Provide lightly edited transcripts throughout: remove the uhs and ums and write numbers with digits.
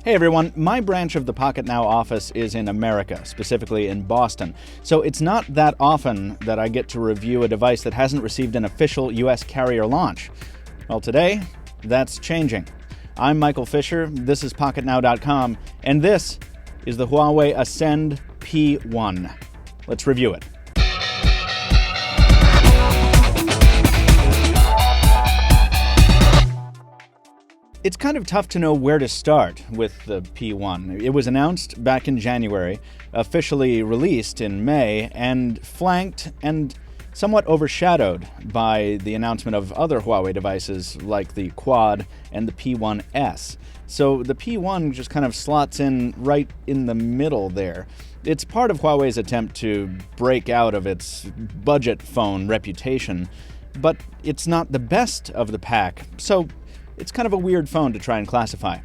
Hey everyone, my branch of the Pocketnow office is in America, specifically in Boston, so it's not that often that I get to review a device that hasn't received an official US carrier launch. Well, today, that's changing. I'm Michael Fisher, this is Pocketnow.com, and this is the Huawei Ascend P1. Let's review it. It's kind of tough to know where to start with the P1. It was announced back in January, officially released in May, and flanked and somewhat overshadowed by the announcement of other Huawei devices like the Quad and the P1S. So the P1 just kind of slots in right in the middle there. It's part of Huawei's attempt to break out of its budget phone reputation, but it's not the best of the pack, so it's kind of a weird phone to try and classify.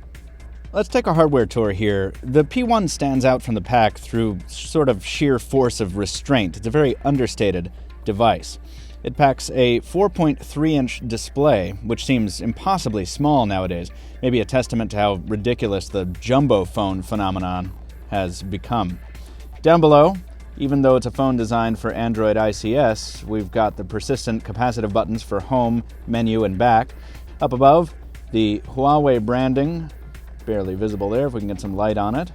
Let's take a hardware tour here. The P1 stands out from the pack through sort of sheer force of restraint. It's a very understated device. It packs a 4.3-inch display, which seems impossibly small nowadays, maybe a testament to how ridiculous the jumbo phone phenomenon has become. Down below, even though it's a phone designed for Android ICS, we've got the persistent capacitive buttons for home, menu, and back. Up above, the Huawei branding, barely visible there if we can get some light on it,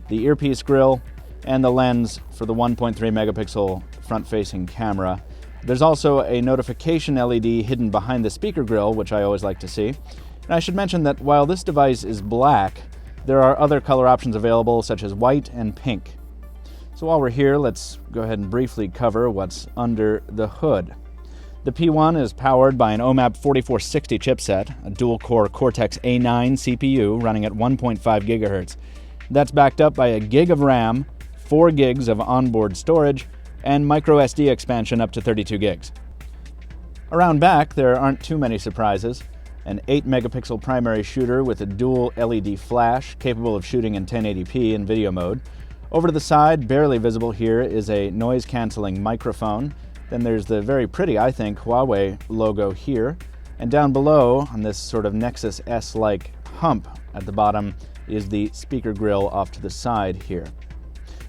the earpiece grill, and the lens for the 1.3 megapixel front-facing camera. There's also a notification LED hidden behind the speaker grill, which I always like to see. And I should mention that while this device is black, there are other color options available, such as white and pink. So while we're here, let's go ahead and briefly cover what's under the hood. The P1 is powered by an OMAP 4460 chipset, a dual-core Cortex A9 CPU running at 1.5 gigahertz. That's backed up by a gig of RAM, 4 gigs of onboard storage, and microSD expansion up to 32 gigs. Around back, there aren't too many surprises. An 8-megapixel primary shooter with a dual LED flash capable of shooting in 1080p in video mode. Over to the side, barely visible here, is a noise-canceling microphone. Then there's the very pretty, I think, Huawei logo here. And down below, on this sort of Nexus S-like hump at the bottom, is the speaker grill off to the side here.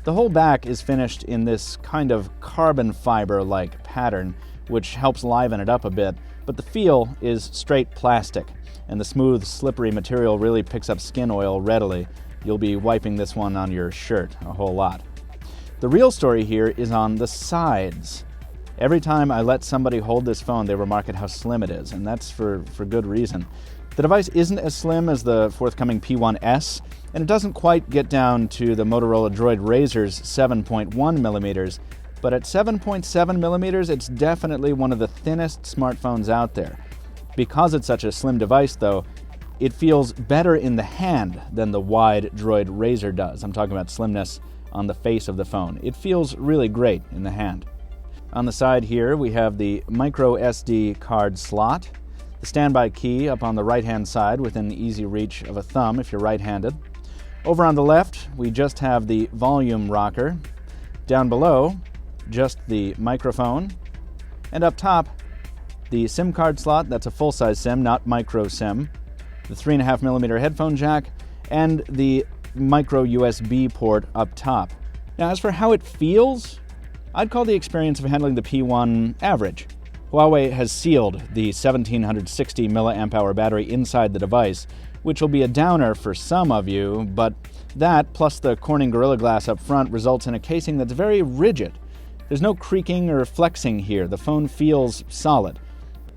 The whole back is finished in this kind of carbon fiber-like pattern, which helps liven it up a bit, but the feel is straight plastic, and the smooth, slippery material really picks up skin oil readily. You'll be wiping this one on your shirt a whole lot. The real story here is on the sides. Every time I let somebody hold this phone, they remark at how slim it is, and that's for good reason. The device isn't as slim as the forthcoming P1S, and it doesn't quite get down to the Motorola Droid Razr's 7.1 millimeters, but at 7.7 millimeters, it's definitely one of the thinnest smartphones out there. Because it's such a slim device, though, it feels better in the hand than the wide Droid Razr does. I'm talking about slimness on the face of the phone. It feels really great in the hand. On the side here, we have the micro SD card slot, the standby key up on the right-hand side within easy reach of a thumb if you're right-handed. Over on the left, we just have the volume rocker. Down below, just the microphone. And up top, the SIM card slot, that's a full-size SIM, not micro SIM, the 3.5mm headphone jack, and the micro USB port up top. Now, as for how it feels, I'd call the experience of handling the P1 average. Huawei has sealed the 1760 mAh battery inside the device, which will be a downer for some of you, but that, plus the Corning Gorilla Glass up front, results in a casing that's very rigid. There's no creaking or flexing here. The phone feels solid.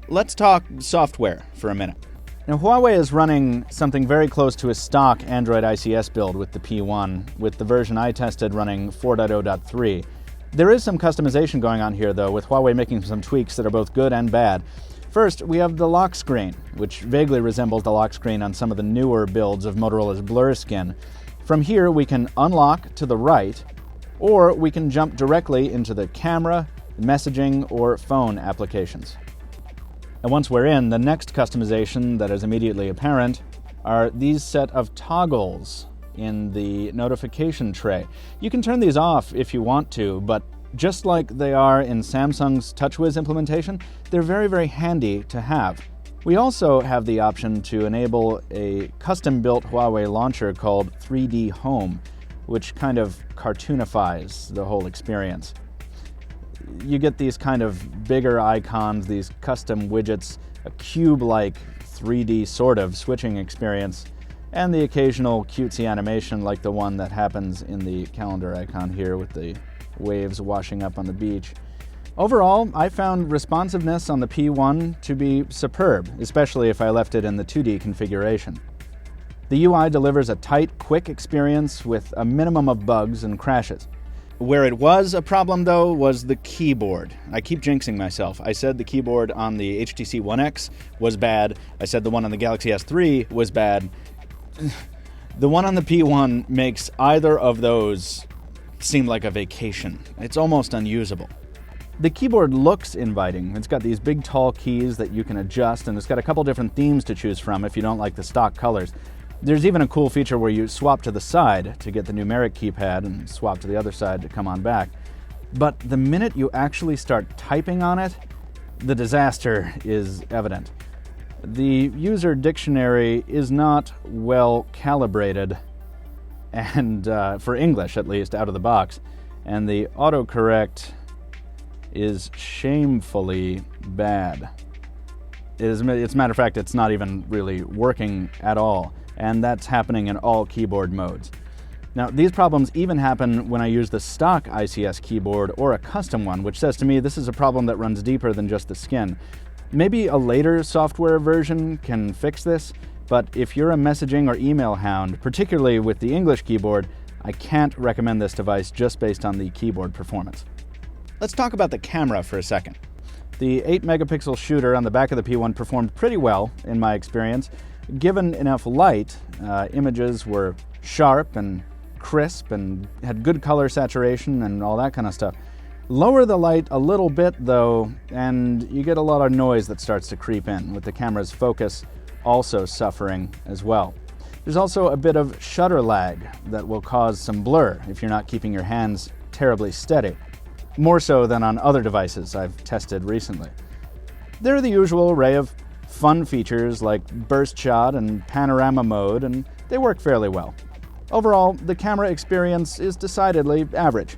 Let's talk software for a minute. Now, Huawei is running something very close to a stock Android ICS build with the P1, with the version I tested running 4.0.3. There is some customization going on here, though, with Huawei making some tweaks that are both good and bad. First, we have the lock screen, which vaguely resembles the lock screen on some of the newer builds of Motorola's Blur Skin. From here, we can unlock to the right, or we can jump directly into the camera, messaging, or phone applications. And once we're in, the next customization that is immediately apparent are these set of toggles in the notification tray. You can turn these off if you want to, but just like they are in Samsung's TouchWiz implementation, they're very, very handy to have. We also have the option to enable a custom-built Huawei launcher called 3D Home, which kind of cartoonifies the whole experience. You get these kind of bigger icons, these custom widgets, a cube-like 3D sort of switching experience, and the occasional cutesy animation like the one that happens in the calendar icon here with the waves washing up on the beach. Overall, I found responsiveness on the P1 to be superb, especially if I left it in the 2D configuration. The UI delivers a tight, quick experience with a minimum of bugs and crashes. Where it was a problem, though, was the keyboard. I keep jinxing myself. I said the keyboard on the HTC One X was bad. I said the one on the Galaxy S3 was bad. The one on the P1 makes either of those seem like a vacation. It's almost unusable. The keyboard looks inviting. It's got these big, tall keys that you can adjust, and it's got a couple different themes to choose from if you don't like the stock colors. There's even a cool feature where you swap to the side to get the numeric keypad and swap to the other side to come on back. But the minute you actually start typing on it, the disaster is evident. The user dictionary is not well calibrated, and for English at least, out of the box, and the autocorrect is shamefully bad. As a matter of fact, it's not even really working at all, and that's happening in all keyboard modes. Now, these problems even happen when I use the stock ICS keyboard or a custom one, which says to me this is a problem that runs deeper than just the skin. Maybe a later software version can fix this, but if you're a messaging or email hound, particularly with the English keyboard, I can't recommend this device just based on the keyboard performance. Let's talk about the camera for a second. The 8-megapixel shooter on the back of the P1 performed pretty well, in my experience. Given enough light, images were sharp and crisp and had good color saturation and all that kind of stuff. Lower the light a little bit, though, and you get a lot of noise that starts to creep in, with the camera's focus also suffering as well. There's also a bit of shutter lag that will cause some blur if you're not keeping your hands terribly steady. More so than on other devices I've tested recently. There are the usual array of fun features like burst shot and panorama mode, and they work fairly well. Overall, the camera experience is decidedly average.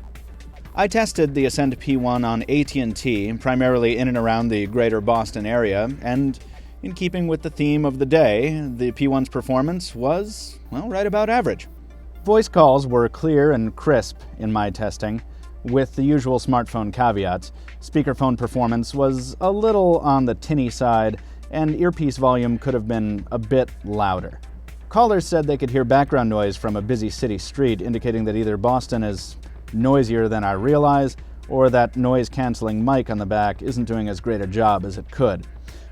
I tested the Ascend P1 on AT&T, primarily in and around the greater Boston area, and in keeping with the theme of the day, the P1's performance was, well, right about average. Voice calls were clear and crisp in my testing, with the usual smartphone caveats. Speakerphone performance was a little on the tinny side, and earpiece volume could have been a bit louder. Callers said they could hear background noise from a busy city street, indicating that either Boston is noisier than I realize, or that noise-canceling mic on the back isn't doing as great a job as it could.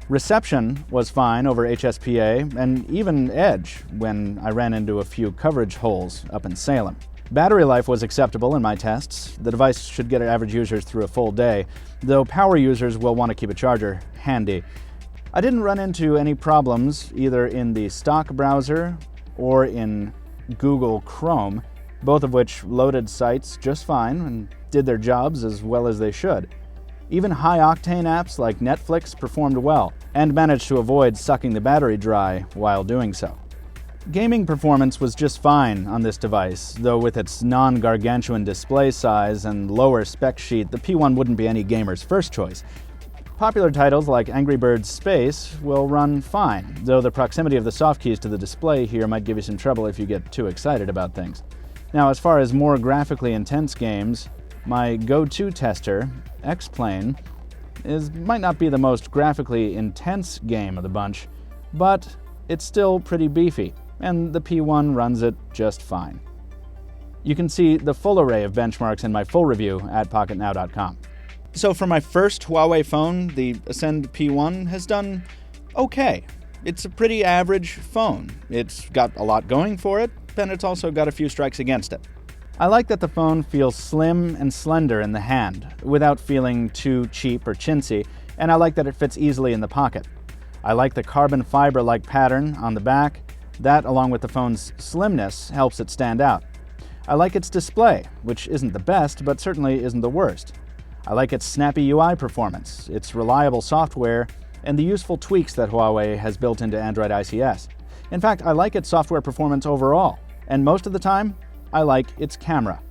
Reception was fine over HSPA, and even Edge when I ran into a few coverage holes up in Salem. Battery life was acceptable in my tests. The device should get average users through a full day, though power users will want to keep a charger handy. I didn't run into any problems either in the stock browser or in Google Chrome, both of which loaded sites just fine and did their jobs as well as they should. Even high-octane apps like Netflix performed well and managed to avoid sucking the battery dry while doing so. Gaming performance was just fine on this device, though with its non-gargantuan display size and lower spec sheet, the P1 wouldn't be any gamer's first choice. Popular titles like Angry Birds Space will run fine, though the proximity of the soft keys to the display here might give you some trouble if you get too excited about things. Now, as far as more graphically intense games, my go-to tester, X-Plane, might not be the most graphically intense game of the bunch, but it's still pretty beefy, and the P1 runs it just fine. You can see the full array of benchmarks in my full review at Pocketnow.com. So for my first Huawei phone, the Ascend P1 has done okay. It's a pretty average phone. It's got a lot going for it, and it's also got a few strikes against it. I like that the phone feels slim and slender in the hand, without feeling too cheap or chintzy, and I like that it fits easily in the pocket. I like the carbon fiber-like pattern on the back. That, along with the phone's slimness, helps it stand out. I like its display, which isn't the best, but certainly isn't the worst. I like its snappy UI performance, its reliable software, and the useful tweaks that Huawei has built into Android ICS. In fact, I like its software performance overall, and most of the time, I like its camera.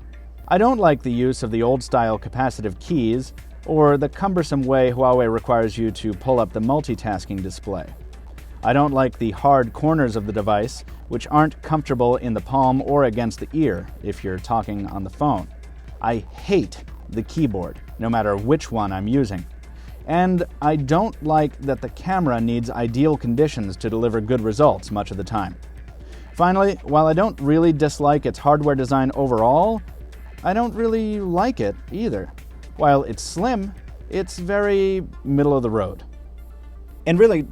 I don't like the use of the old-style capacitive keys or the cumbersome way Huawei requires you to pull up the multitasking display. I don't like the hard corners of the device, which aren't comfortable in the palm or against the ear if you're talking on the phone. I hate the keyboard, no matter which one I'm using. And I don't like that the camera needs ideal conditions to deliver good results much of the time. Finally, while I don't really dislike its hardware design overall, I don't really like it either. While it's slim, it's very middle of the road. And really,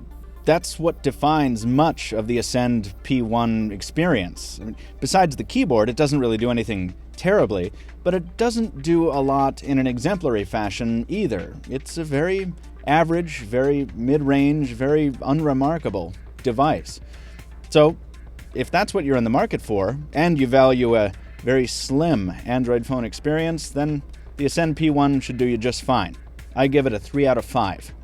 that's what defines much of the Ascend P1 experience. I mean, besides the keyboard, it doesn't really do anything terribly, but it doesn't do a lot in an exemplary fashion either. It's a very average, very mid-range, very unremarkable device. So, if that's what you're in the market for, and you value a very slim Android phone experience, then the Ascend P1 should do you just fine. I give it a 3 out of 5.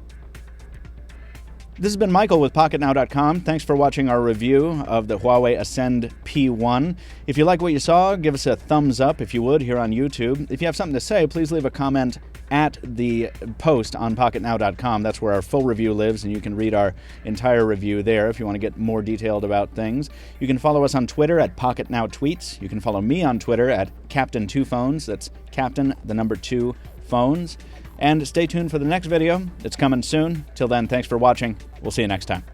This has been Michael with Pocketnow.com. Thanks for watching our review of the Huawei Ascend P1. If you like what you saw, give us a thumbs up if you would here on YouTube. If you have something to say, please leave a comment at the post on Pocketnow.com. That's where our full review lives, and you can read our entire review there if you want to get more detailed about things. You can follow us on Twitter at PocketNowTweets. You can follow me on Twitter at Captain2Phones. That's Captain, the number 2, Phones. And stay tuned for the next video. It's coming soon. Till then, thanks for watching. We'll see you next time.